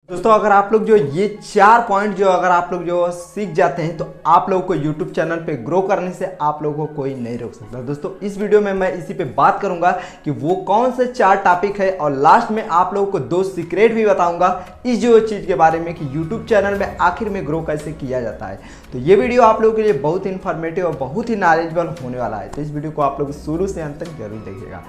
दोस्तों अगर आप लोग जो ये 4 पॉइंट जो अगर आप लोग जो सीख जाते हैं तो आप लोगों को YouTube चैनल पे ग्रो करने से आप लोगों को कोई नहीं रोक सकता। दोस्तों इस वीडियो में मैं इसी पे बात करूंगा कि वो कौन से 4 टॉपिक है और लास्ट में आप लोगों को 2 सीक्रेट भी बताऊंगा इस जो चीज़ के बारे में कि YouTube चैनल में आखिर में ग्रो कैसे किया जाता है। तो ये वीडियो आप लोगों के लिए बहुत इन्फॉर्मेटिव और बहुत ही नॉलेजेबल होने वाला है, तो इस वीडियो को आप लोग शुरू से अंत तक जरूर देखिएगा।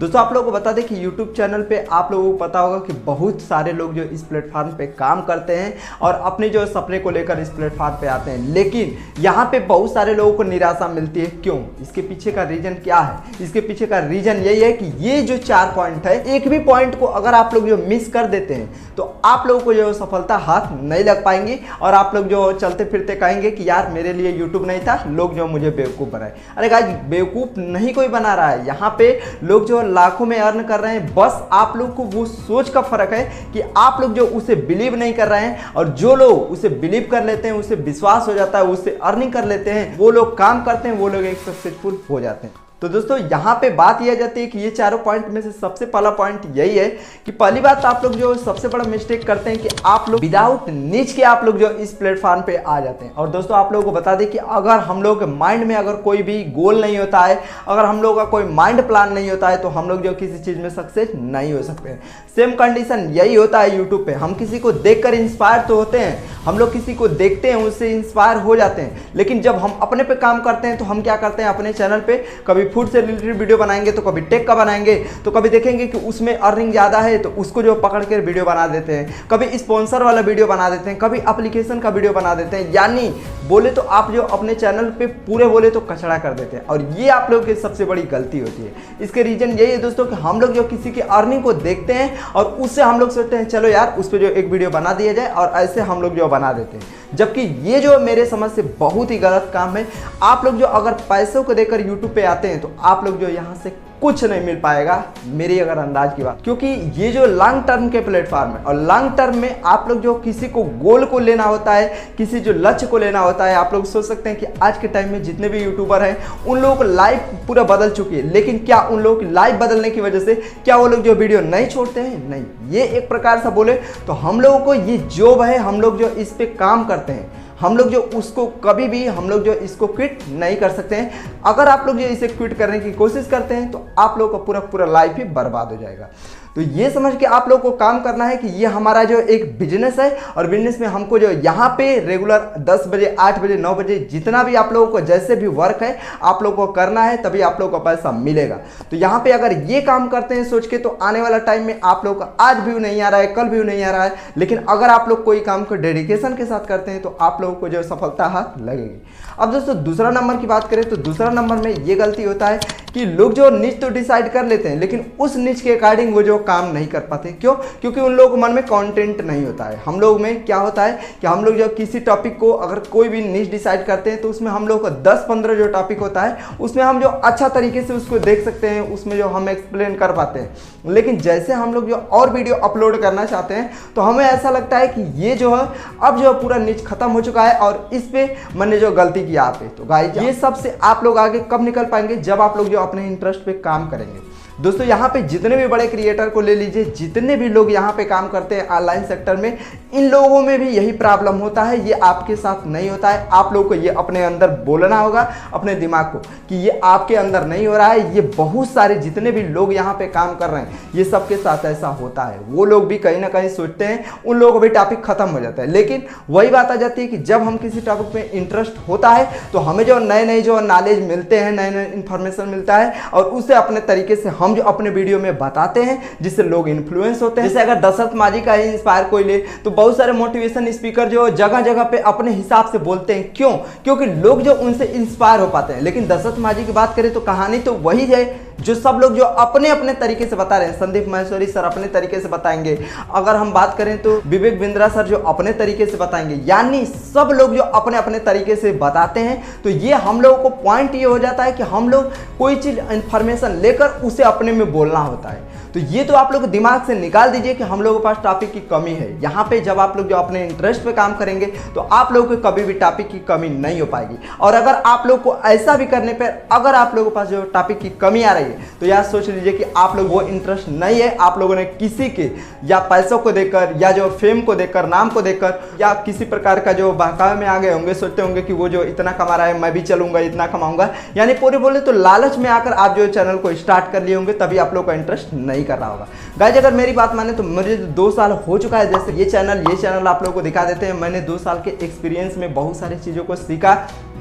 दोस्तों आप लोगों को बता दें कि YouTube चैनल पे आप लोगों को पता होगा कि बहुत सारे लोग जो इस प्लेटफॉर्म पे काम करते हैं और अपने जो सपने को लेकर इस प्लेटफॉर्म पे आते हैं, लेकिन यहाँ पे बहुत सारे लोगों को निराशा मिलती है। क्यों? इसके पीछे का रीजन क्या है? इसके पीछे का रीजन यही है कि ये जो 4 पॉइंट है, एक भी पॉइंट को अगर आप लोग जो मिस कर देते हैं तो आप लोगों को जो सफलता हाथ नहीं लग पाएंगी और आप लोग जो चलते फिरते कहेंगे कि यार मेरे लिए यूट्यूब नहीं था, लोग जो मुझे बेवकूफ़ बनाए। अरे गाइस, बेवकूफ़ नहीं कोई बना रहा है, यहाँ पे लोग जो लाखों में अर्न कर रहे हैं, बस आप लोग को वो सोच का फर्क है कि आप लोग जो उसे बिलीव नहीं कर रहे हैं, और जो लोग उसे बिलीव कर लेते हैं, उसे विश्वास हो जाता है, उससे अर्निंग कर लेते हैं, वो लोग काम करते हैं, वो लोग एक सक्सेसफुल हो जाते हैं। तो दोस्तों यहाँ पे बात यह जाती है कि ये 4 पॉइंट में से सबसे पहला पॉइंट यही है कि पहली बात आप लोग जो सबसे बड़ा मिस्टेक करते हैं कि आप लोग विदाउट नीच के आप लोग जो इस प्लेटफॉर्म पे आ जाते हैं। और दोस्तों आप लोगों को बता दें कि अगर हम लोग के माइंड में अगर कोई भी गोल नहीं होता है, अगर हम लोग का कोई माइंड प्लान नहीं होता है, तो हम लोग जो किसी चीज़ में सक्सेस नहीं हो सकते हैं। सेम कंडीशन यही होता है यूट्यूब पे। हम किसी को देखकर इंस्पायर तो होते हैं, हम लोग किसी को देखते हैं उससे इंस्पायर हो जाते हैं, लेकिन जब हम अपने पे काम करते हैं तो हम क्या करते हैं, अपने चैनल पे कभी फूड से रिलेटेड वीडियो बनाएंगे तो कभी टेक का बनाएंगे, तो कभी देखेंगे कि उसमें अर्निंग ज़्यादा है तो उसको जो पकड़ कर वीडियो बना देते हैं, कभी स्पॉन्सर वाला वीडियो बना देते हैं, कभी एप्लीकेशन का वीडियो बना देते हैं। यानी बोले तो आप जो अपने चैनल पे पूरे बोले तो कचड़ा कर देते हैं, और ये आप लोगों की सबसे बड़ी गलती होती है। इसके रीजन यही है दोस्तों कि हम लोग जो किसी की अर्निंग को देखते हैं और उससे हम लोग सोचते हैं चलो यार उस पर जो एक वीडियो बना दिया जाए, और ऐसे हम लोग जो बना देते हैं, जबकि ये जो मेरे समझ से बहुत ही गलत काम है। आप लोग जो अगर पैसों को देकर यूट्यूब पे आते हैं तो आप लोग जो यहाँ से कुछ नहीं मिल पाएगा, मेरी अगर अंदाज की बात, क्योंकि ये जो लॉन्ग टर्म के प्लेटफॉर्म है और लॉन्ग टर्म में आप लोग जो किसी को गोल को लेना होता है, किसी जो लक्ष्य को लेना होता है, आप लोग सोच सकते हैं कि आज के टाइम में जितने भी यूट्यूबर हैं उन लोगों को लाइफ पूरा बदल चुकी है, लेकिन क्या उन लोगों की लाइफ बदलने की वजह से क्या वो लोग जो वीडियो नहीं छोड़ते हैं? नहीं। ये एक प्रकार से बोले तो हम लोगों को ये जॉब है, हम लोग जो इस पे काम करते हैं, हम लोग जो उसको कभी भी हम लोग जो इसको क्विट नहीं कर सकते हैं। अगर आप लोग जो इसे क्विट करने की कोशिश करते हैं तो आप लोग का पूरा लाइफ ही बर्बाद हो जाएगा। तो ये समझ के आप लोग को काम करना है कि ये हमारा जो एक बिजनेस है, और बिजनेस में हमको जो यहाँ पे रेगुलर 10 बजे 8 बजे 9 बजे जितना भी आप लोगों को जैसे भी वर्क है आप लोगों को करना है, तभी आप लोगों को पैसा मिलेगा। तो यहाँ पे अगर ये काम करते हैं सोच के, तो आने वाला टाइम में आप लोगों का आज व्यू नहीं आ रहा है, कल व्यू नहीं आ रहा है, लेकिन अगर आप लोग कोई काम को डेडिकेशन के साथ करते हैं तो आप लोगों को जो सफलता हाथ लगेगी। अब दोस्तों दूसरा नंबर की बात करें तो दूसरा नंबर में ये गलती होता है कि लोग जो निच तो डिसाइड कर लेते हैं, लेकिन उस निच के अकॉर्डिंग वो जो काम नहीं कर पाते। क्यों? क्योंकि उन लोगों के मन में कंटेंट नहीं होता है। हम लोग में क्या होता है कि हम लोग जब किसी टॉपिक को अगर कोई भी निच डिसाइड करते हैं तो उसमें हम लोग को 10-15 जो टॉपिक होता है उसमें हम जो अच्छा तरीके से उसको देख सकते हैं, उसमें जो हम एक्सप्लेन कर पाते हैं। लेकिन जैसे हम लोग जो और वीडियो अपलोड करना चाहते हैं तो हमें ऐसा लगता है कि ये जो है अब जो पूरा निच खत्म हो चुका है और इस पे मैंने जो गलती किया आप पे। तो गाइस ये सब से आप लोग आगे कब निकल पाएंगे? जब आप लोग जो अपने इंटरेस्ट पे काम करेंगे। दोस्तों यहाँ पे जितने भी बड़े क्रिएटर को ले लीजिए, जितने भी लोग यहाँ पे काम करते हैं ऑनलाइन सेक्टर में, इन लोगों में भी यही प्रॉब्लम होता है। ये आपके साथ नहीं होता है। आप लोगों को ये अपने अंदर बोलना होगा, अपने दिमाग को, कि ये आपके अंदर नहीं हो रहा है। ये बहुत सारे जितने भी लोग यहाँ पे काम कर रहे हैं ये सबके साथ ऐसा होता है। वो लोग भी कहीं ना कहीं सोचते हैं, उन लोगों को भी टॉपिक खत्म हो जाता है। लेकिन वही बात आ जाती है कि जब हम किसी टॉपिक में इंटरेस्ट होता है तो हमें जो नए जो नॉलेज मिलते हैं, नए इंफॉर्मेशन मिलता है, और उसे अपने तरीके से हम जो अपने वीडियो में बताते हैं, जिससे लोग इन्फ्लुएंस होते हैं। जैसे अगर दशरथ माझी का ही इंस्पायर कोई ले तो बहुत सारे मोटिवेशन स्पीकर जो जगह जगह पे अपने हिसाब से बोलते हैं। क्यों? क्योंकि लोग जो उनसे इंस्पायर हो पाते हैं। लेकिन दशरथ माझी की बात करें तो कहानी तो वही है जो सब लोग जो अपने अपने तरीके से बता रहे हैं। संदीप महेश्वरी सर अपने तरीके से बताएंगे, अगर हम बात करें तो विवेक बिंद्रा सर जो अपने तरीके से बताएंगे। यानी सब लोग जो अपने अपने तरीके से बताते हैं। तो ये हम लोगों को पॉइंट ये हो जाता है कि हम लोग कोई चीज़ इंफॉर्मेशन लेकर उसे अपने में बोलना होता है। तो ये तो आप लोग दिमाग से निकाल दीजिए कि हम लोगों के पास टॉपिक की कमी है। यहाँ पे जब आप लोग जो अपने इंटरेस्ट पे काम करेंगे तो आप लोगों को कभी भी टॉपिक की कमी नहीं हो पाएगी। और अगर आप लोग को ऐसा भी करने पर अगर आप लोगों के पास जो टॉपिक की कमी आ रही है तो यार सोच लीजिए कि आप लोग वो इंटरेस्ट नहीं है, आप लोगों ने किसी के या पैसों को देखकर या जो फेम को देखकर, नाम को देखकर या किसी प्रकार का जो बहकावे में आ गए होंगे, सोचते होंगे कि वो जो इतना कमा रहा है मैं भी चलूंगा, इतना कमाऊंगा, यानी पूरे बोले तो लालच में आकर आप जो चैनल को स्टार्ट कर लिए होंगे, तभी आप लोग का इंटरेस्ट नहीं कर रहा होगा। गाइस अगर मेरी बात माने तो मुझे 2 साल हो चुका है जैसे ये चैनल आप लोगों को दिखा देते हैं। मैंने 2 साल के एक्सपीरियंस में बहुत सारी चीज़ों को सीखा,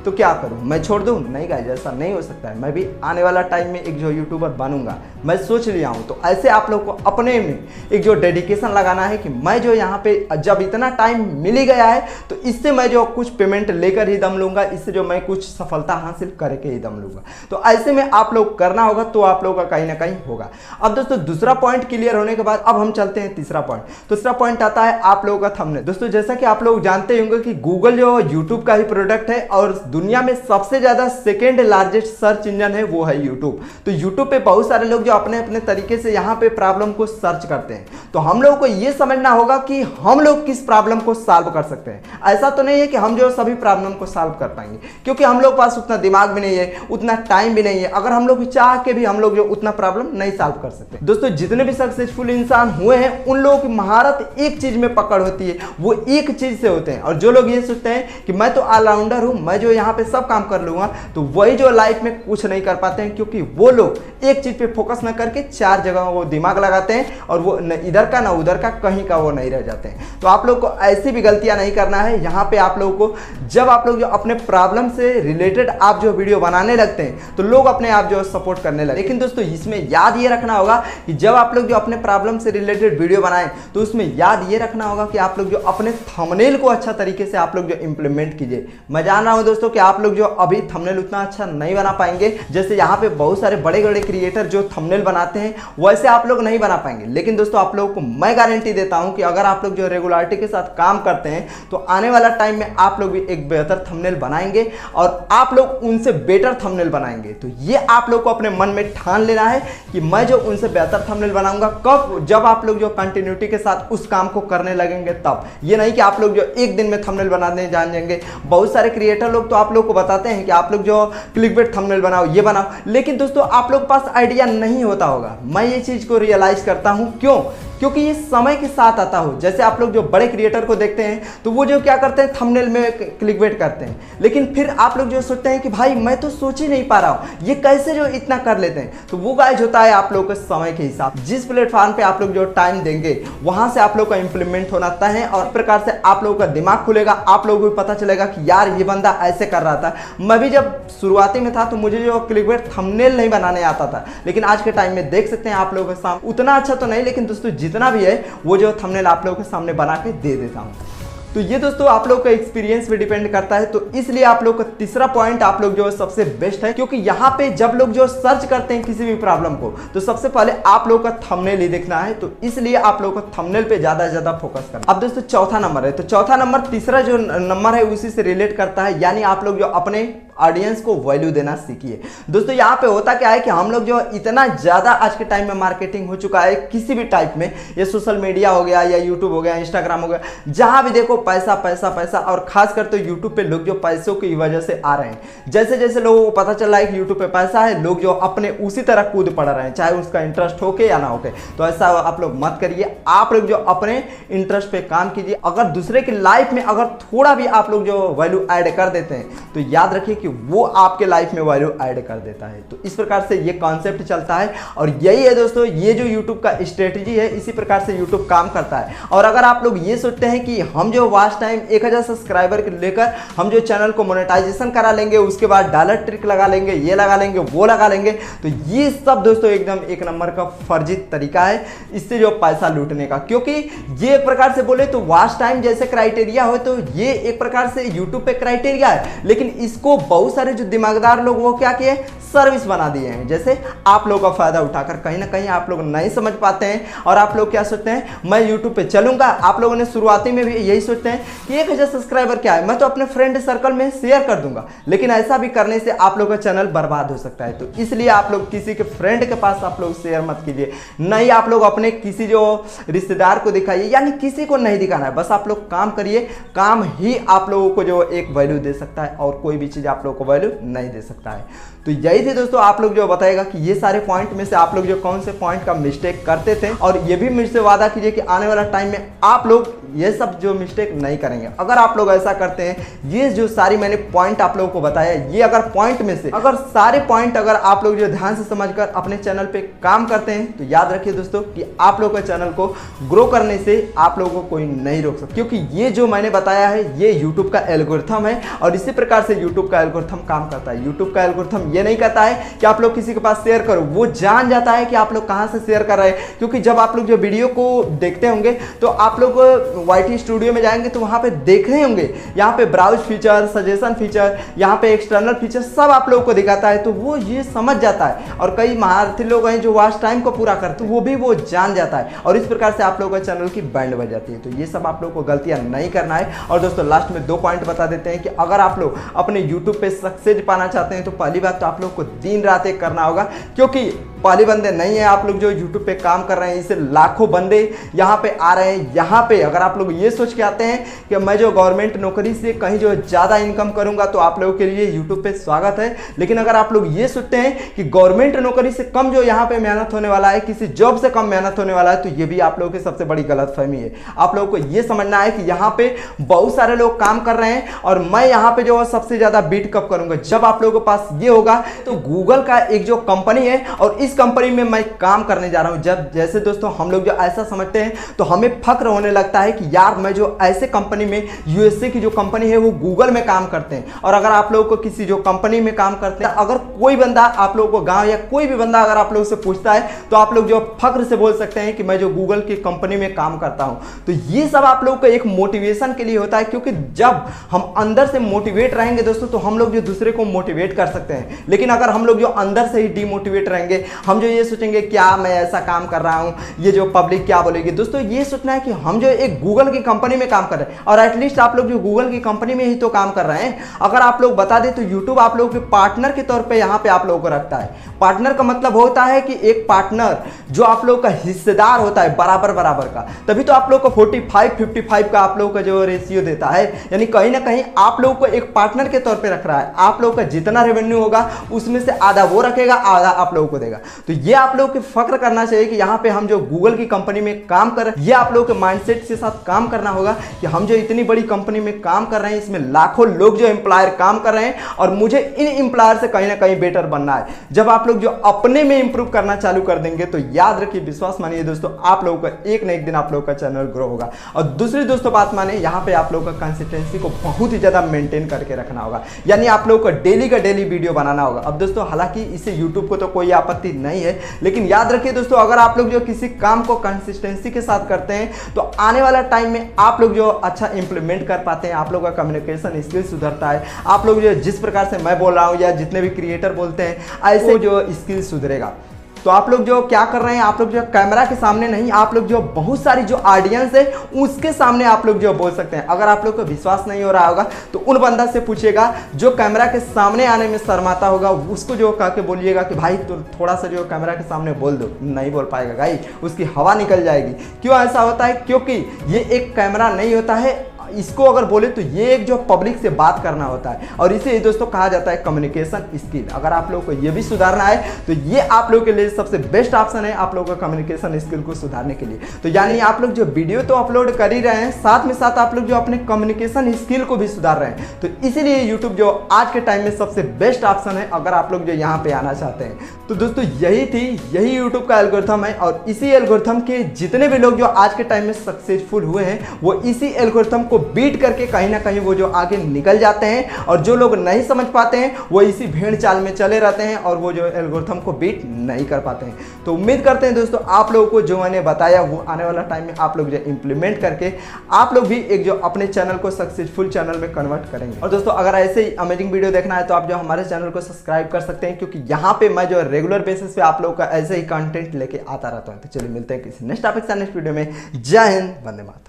तो क्या करूं, मैं छोड़ दूं? नहीं गाइस, ऐसा नहीं हो सकता है। मैं भी आने वाला टाइम में एक जो यूट्यूबर बनूंगा, मैं सोच लिया हूं। तो ऐसे आप लोग को अपने में एक जो डेडिकेशन लगाना है कि मैं जो यहाँ पे जब इतना टाइम मिल ही गया है तो इससे मैं जो कुछ पेमेंट लेकर ही दम लूंगा, इससे जो मैं कुछ सफलता हासिल करके ही दम लूंगा। तो ऐसे में आप लोग करना होगा, तो आप लोगों का कहीं ना कहीं होगा। अब दोस्तों दूसरा पॉइंट क्लियर होने के बाद अब हम चलते हैं तीसरा पॉइंट। तीसरा पॉइंट आता है आप लोगों का थंबनेल। दोस्तों जैसा कि आप लोग जानते होंगे कि गूगल जो यूट्यूब का ही प्रोडक्ट है और दुनिया में सबसे ज्यादा सेकेंड लार्जेस्ट सर्च इंजन है वो है यूट्यूब। तो यूट्यूब पे बहुत सारे लोग जो अपने अपने तरीके से यहाँ पे प्रॉब्लम को सर्च करते हैं। तो हम लोगों को ये समझना होगा कि हम लोग किस प्रॉब्लम को सॉल्व कर सकते हैं। ऐसा तो नहीं है कि हम जो सभी प्रॉब्लम को सॉल्व कर पाएंगे, क्योंकि हम लोग पास उतना दिमाग भी नहीं है, उतना टाइम भी नहीं है। अगर हम लोग चाह के भी हम लोग जो उतना प्रॉब्लम नहीं सॉल्व कर सकते। दोस्तों जितने भी सक्सेसफुल इंसान हुए हैं उन लोगों की महारत एक चीज में पकड़ होती है, वो एक चीज से होते हैं। और जो लोग ये सोचते हैं कि मैं तो ऑलराउंडर हूं, मैं जो यहाँ पे सब काम कर लूंगा, तो वही जो लाइफ में कुछ नहीं कर पाते हैं, क्योंकि वो लोग एक चीज पे फोकस न करके 4 जगह वो दिमाग लगाते हैं और वो न इधर का न उधर का कहीं का वो नहीं रह जाते हैं। तो आप लोग को ऐसी भी गलतियां नहीं करना है। यहाँ पे आप लोगों को जब आप लोग जो अपने प्रॉब्लम से रिलेटेड आप जो वीडियो बनाने लगते हैं तो लोग अपने आप जो सपोर्ट करने लगे। लेकिन दोस्तों इसमें याद ये रखना होगा कि जब आप लोग जो अपने प्रॉब्लम से रिलेटेड वीडियो बनाएं तो उसमें याद ये रखना होगा कि आप लोग जो अपने थंबनेल को अच्छा तरीके से आप लोग जो इंप्लीमेंट कीजिए। मैं जान रहा हूं दोस्तों कि आप लोग जो अभी थंबनेल उतना अच्छा नहीं बना पाएंगे, जैसे यहाँ पे बहुत सारे बड़े बड़े क्रिएटर जो थंबनेल बनाते हैं वैसे आप लोग नहीं बना पाएंगे। लेकिन दोस्तों आप लोगों को मैं गारंटी देता हूं कि अगर आप लोग जो रेगुलरिटी के साथ काम करते हैं तो आने वाला टाइम में आप लोग भी एक बेहतर थंबनेल बनाएंगे और आप लोग उनसे बेटर थंबनेल बनाएंगे। तो ये आप लोग को अपने मन में ठान लेना है कि मैं जो उनसे बेहतर थंबनेल बनाऊंगा। कब? जब आप लोग जो कंटिन्यूटी के साथ उस काम को करने लगेंगे तब। ये नहीं कि आप लोग जो एक दिन में थंबनेल बनाने जान जाएंगे। बहुत सारे क्रिएटर लोग तो आप लोग को बताते हैं कि आप लोग जो क्लिकबेट थंबनेल बनाओ, ये बनाओ, लेकिन दोस्तों आप लोग के पास आइडिया नहीं होता होगा। मैं ये चीज को रियलाइज करता हूं। क्यों? क्योंकि ये समय के साथ आता हो। जैसे आप लोग जो बड़े क्रिएटर को देखते हैं तो वो जो क्या करते हैं, थंबनेल में क्लिकबेट करते हैं, लेकिन फिर आप लोग जो सोचते हैं कि भाई मैं तो सोच ही नहीं पा रहा हूँ, ये कैसे जो इतना कर लेते हैं। तो वो गाइज होता है आप लोग के समय के हिसाब। जिस प्लेटफॉर्म पे आप लोग जो टाइम देंगे वहां से आप लोग का इंप्लीमेंट होना तय है और इस प्रकार से आप लोगों का दिमाग खुलेगा। आप लोगों को पता चलेगा कि यार ये बंदा ऐसे कर रहा था। मैं भी जब शुरुआती में था तो मुझे जो क्लिकबेट थंबनेल नहीं बनाने आता था, लेकिन आज के टाइम में देख सकते हैं आप लोगों के सामने उतना अच्छा तो नहीं, लेकिन दोस्तों जितना भी है वो जो थंबनेल आप लोगों के सामने बना के दे देता हूं। तो ये दोस्तों आप लोग का एक्सपीरियंस पे डिपेंड करता है। तो इसलिए आप लोग का तीसरा पॉइंट आप लोग जो सबसे बेस्ट है, क्योंकि यहाँ पे जब लोग जो सर्च करते हैं किसी भी प्रॉब्लम को तो सबसे पहले आप लोग का थंबनेल ही देखना है। तो इसलिए आप लोग का थंबनेल पे ज्यादा फोकस करना। अब दोस्तों चौथा नंबर है, तो चौथा नंबर तीसरा जो नंबर है उसी से रिलेट करता है, यानी आप लोग जो अपने ऑडियंस को वैल्यू देना सीखिए। दोस्तों यहाँ पे होता क्या है कि हम लोग जो इतना ज्यादा आज के टाइम में मार्केटिंग हो चुका है किसी भी टाइप में, ये सोशल मीडिया हो गया या यूट्यूब हो गया, इंस्टाग्राम हो गया, जहां भी देखो पैसा पैसा पैसा। और खासकर तो यूट्यूब पे लोग जो पैसों की वजह से आ रहे हैं। जैसे जैसे लोगों को पता चल रहा है कि यूट्यूब पे पैसा है, लोग जो अपने उसी तरह कूद पड़ रहे हैं, चाहे उसका इंटरेस्ट होके या ना होके। तो ऐसा आप लोग मत करिए। आप लोग जो अपने इंटरेस्ट पे काम कीजिए। अगर दूसरे की लाइफ में अगर थोड़ा भी आप लोग जो वैल्यू ऐड कर देते हैं तो याद रखिए कि वो आपके लाइफ में वैल्यू ऐड कर देता है। तो इस प्रकार से ये कॉन्सेप्ट चलता है और यही है दोस्तों ये जो यूट्यूब का स्ट्रेटजी है, इसी प्रकार से यूट्यूब काम करता है। और अगर आप लोग ये सोचते हैं कि हम जो वॉच टाइम 1000 सब्सक्राइबर के लेकर हम जो चैनल को मोनेटाइजेशन करा लेंगे, उसके बाद डॉलर ट्रिक लगा लेंगे, ये लगा लेंगे, वो लगा लेंगे, तो ये सब दोस्तों एकदम एक नंबर का फर्जी तरीका है इससे जो पैसा लूटने का। क्योंकि ये एक प्रकार से बोले तो वॉच टाइम जैसे क्राइटेरिया हो तो ये एक प्रकार से यूट्यूब पे क्राइटेरिया है, लेकिन इसको बहुत सारे जो दिमागदार लोग वो क्या किए, सर्विस बना दिए हैं। जैसे आप लोगों का फायदा उठाकर कहीं ना कहीं आप लोग नहीं समझ पाते हैं और आप लोग क्या सोचते हैं, मैं यूट्यूब पे चलूंगा। आप लोगों ने शुरुआती में भी यही सोचते हैं कि 1000 सब्सक्राइबर क्या है, मैं तो अपने फ्रेंड सर्कल में शेयर कर दूंगा। लेकिन ऐसा भी करने से आप लोग का चैनल बर्बाद हो सकता है। तो इसलिए आप लोग किसी के फ्रेंड के पास आप लोग शेयर मत कीजिए, नहीं आप लोग अपने किसी जो रिश्तेदार को दिखाइए, यानी किसी को नहीं दिखाना है। बस आप लोग काम करिए, काम ही आप लोगों को जो एक वैल्यू दे सकता है और कोई भी चीज़ आप लोगों को वैल्यू नहीं दे सकता है। तो यही थे दोस्तों, आप लोग जो बताएगा कि ये सारे पॉइंट में से आप लोग जो कौन से पॉइंट का मिस्टेक करते थे, और ये भी मुझसे वादा कीजिए कि आने वाला टाइम में आप लोग ये सब जो मिस्टेक नहीं करेंगे। अगर आप लोग ऐसा करते हैं, ये जो सारी मैंने पॉइंट आप लोगों को बताया, ये अगर पॉइंट में से अगर सारे पॉइंट अगर आप लोग जो ध्यान से समझकर अपने चैनल पे काम करते हैं, तो याद रखिए दोस्तों कि आप लोग का चैनल को ग्रो करने से आप लोगों को कोई नहीं रोक सकता। क्योंकि ये जो मैंने बताया है ये यूट्यूब का एल्गोरिथम है और इसी प्रकार से यूट्यूब का एल्गोरिथम काम करता है। यूट्यूब का एल्गोरिथम ये नहीं कहता है कि आप लोग किसी के पास शेयर करो, वो जान जाता है कि आप लोग कहां से शेयर कर रहे हैं। क्योंकि जब आप लोग जो वीडियो को देखते होंगे तो आप लोग YT स्टूडियो में जाएंगे तो वहां पे देख रहे होंगे, यहाँ पे ब्राउज फीचर, सजेशन फीचर, यहाँ पे एक्सटर्नल फीचर सब आप लोगों को दिखाता है। तो वो ये समझ जाता है और कई महारथी लोग हैं जो वॉच टाइम को पूरा करते हैं, वो भी वो जान जाता है और इस प्रकार से आप लोगों का चैनल की बैंड बज जाती है। तो ये सब आप लोग को गलतियां नहीं करना है। और दोस्तों लास्ट में 2 पॉइंट बता देते हैं कि अगर आप लोग अपने यूट्यूब पे सक्सेस पाना चाहते हैं तो पहली बात तो आप लोग को दिन रात एक करना होगा। क्योंकि पहले बंदे नहीं है आप लोग जो यूट्यूब पे काम कर रहे हैं, इससे लाखों बंदे यहाँ पे आ रहे हैं। यहाँ पे अगर आप लोग ये सोच के आते हैं कि मैं जो गवर्नमेंट नौकरी से कहीं जो ज़्यादा इनकम करूँगा तो आप लोगों के लिए यूट्यूब पे स्वागत है। लेकिन अगर आप लोग ये सोचते हैं कि गवर्नमेंट नौकरी से कम जो यहाँ पे मेहनत होने वाला है, किसी जॉब से कम मेहनत होने वाला है, तो ये भी आप लोगों की सबसे बड़ी गलतफहमी है। आप लोगों को ये समझना है कि यहाँ पे बहुत सारे लोग काम कर रहे हैं और मैं यहाँ पे जो सबसे ज़्यादा बीट कब करूँगा। जब आप लोगों के पास ये होगा तो गूगल का एक जो कंपनी है और इस कंपनी में मैं काम करने जा रहा हूं। जब जैसे दोस्तों हम लोग जो ऐसा समझते हैं तो हमें फक्र होने लगता है कि यार मैं जो ऐसे कंपनी में, USA की जो कंपनी है वो गूगल में काम करते हैं। और अगर आप लोगों को किसी जो कंपनी में काम करते हैं, अगर कोई बंदा आप लोगों को गांव या कोई भी बंदा अगर आप लोगों से पूछता है तो आप लोग जो फक्र से बोल सकते हैं कि मैं जो गूगल की कंपनी में काम करता हूं। तो ये सब आप लोग को एक मोटिवेशन के लिए होता है। क्योंकि जब हम अंदर से मोटिवेट रहेंगे दोस्तों तो हम लोग जो दूसरे को मोटिवेट कर सकते हैं। लेकिन अगर हम लोग जो अंदर से ही डिमोटिवेट रहेंगे, हम जो ये सोचेंगे क्या मैं ऐसा काम कर रहा हूं, ये जो पब्लिक क्या बोलेगी। दोस्तों ये सोचना है कि हम जो एक गूगल की कंपनी में काम कर रहे हैं और एटलीस्ट आप लोग जो गूगल की कंपनी में ही तो काम कर रहे हैं। अगर आप लोग बता दें तो यूट्यूब आप लोगों के पार्टनर के तौर पे यहाँ पे आप लोगों को रखता है। पार्टनर का मतलब होता है कि एक पार्टनर जो आप लोग का हिस्सेदार होता है बराबर बराबर का, तभी तो आप लोग को 45-55 का आप लोग का जो रेशियो देता है। यानी कहीं ना कहीं आप लोग को एक पार्टनर के तौर पे रख रहा है। आप लोग का जितना रेवेन्यू होगा उसमें से आधा वो रखेगा, आधा आप लोगों को देगा। तो ये आप लोग को फक्र करना चाहिए कि यहाँ पे हम जो गूगल की कंपनी में काम कर रहे हैं, ये आप लोगों के माइंडसेट के साथ काम करना होगा कि हम जो इतनी बड़ी कंपनी में काम कर रहे हैं, इसमें लाखों लोग जो एम्प्लॉयर काम कर रहे हैं और मुझे इन एम्प्लॉयर से कहीं ना कहीं बेटर बनना है। जब आप लोग जो अपने में इंप्रूव करना चालू कर देंगे तो याद रखिए, विश्वास मानिए दोस्तों, आप लोगों का एक ना एक दिन आप लोगों का चैनल ग्रो होगा। और दूसरी दोस्तों बात माने, यहाँ पे आप लोगों का कंसिस्टेंसी को बहुत ही ज्यादा मेंटेन करके रखना होगा। यानी आप लोगों को डेली का डेली वीडियो बनाना होगा। अब दोस्तों हालांकि इससे यूट्यूब को तो कोई आपत्ति नहीं है, लेकिन याद रखिए दोस्तों, अगर आप लोग जो किसी काम को कंसिस्टेंसी के साथ करते हैं तो आने वाला टाइम में आप लोग जो अच्छा इंप्लीमेंट कर पाते हैं, आप लोग का कम्युनिकेशन स्किल सुधरता है। आप लोग जो जिस प्रकार से मैं बोल रहा हूँ या जितने भी क्रिएटर बोलते हैं, ऐसे जो स्किल सुधरेगा। तो आप लोग जो क्या कर रहे हैं, आप लोग जो कैमरा के सामने नहीं, आप लोग जो बहुत सारी जो ऑडियंस है उसके सामने आप लोग जो बोल सकते हैं। अगर आप लोग को विश्वास नहीं हो रहा होगा तो उन बंदा से पूछिएगा जो कैमरा के सामने आने में शर्माता होगा, उसको जो कह के बोलिएगा कि भाई तो थोड़ा सा जो कैमरा के सामने बोल दो। नहीं बोल पाएगा भाई, उसकी हवा निकल जाएगी। क्यों ऐसा होता है? क्योंकि ये एक कैमरा नहीं होता है, इसको अगर बोले तो ये एक जो पब्लिक से बात करना होता है और इसे दोस्तों कहा जाता है कम्युनिकेशन स्किल। अगर आप लोगों को ये भी सुधारना है तो ये आप लोगों के लिए सबसे बेस्ट ऑप्शन है आप लोगों का कम्युनिकेशन स्किल को सुधारने के लिए। तो यानी आप लोग जो वीडियो तो अपलोड कर ही रहे हैं, साथ में साथ आप लोग जो अपने कम्युनिकेशन स्किल को भी सुधार रहे हैं। तो इसीलिए यूट्यूब जो आज के टाइम में सबसे बेस्ट ऑप्शन है अगर आप लोग जो यहाँ पे आना चाहते हैं। तो दोस्तों यही यूट्यूब का एल्गोरिथम है और इसी एल्गोरिथम के जितने भी लोग जो आज के टाइम में सक्सेसफुल हुए हैं वो इसी एल्गोरिथम को बीट करके कहीं ना कहीं वो जो आगे निकल जाते हैं, और जो लोग नहीं समझ पाते हैं वो इसी भेड़ चाल में चले रहते हैं और वो जो एल्गोरिथम को बीट नहीं कर पाते हैं। तो उम्मीद करते हैं दोस्तों आप लोगों को जो मैंने बताया वो आने वाला टाइम में आप लोग जो इंप्लीमेंट करके आप लोग भी एक जो अपने चैनल को सक्सेसफुल चैनल में कन्वर्ट करेंगे। और दोस्तों अगर ऐसे ही अमेजिंग वीडियो देखना है तो आप जो हमारे चैनल को सब्सक्राइब कर सकते हैं, क्योंकि यहाँ पे मैं जो रेगुलर बेसिस पे आप लोगों का ऐसे ही कंटेंट लेके आता रहता हूँ। तो चलिए मिलते हैं किसी नेक्स्ट टॉपिक से नेक्स्ट वीडियो में। जय हिंद, वंदे मातरम।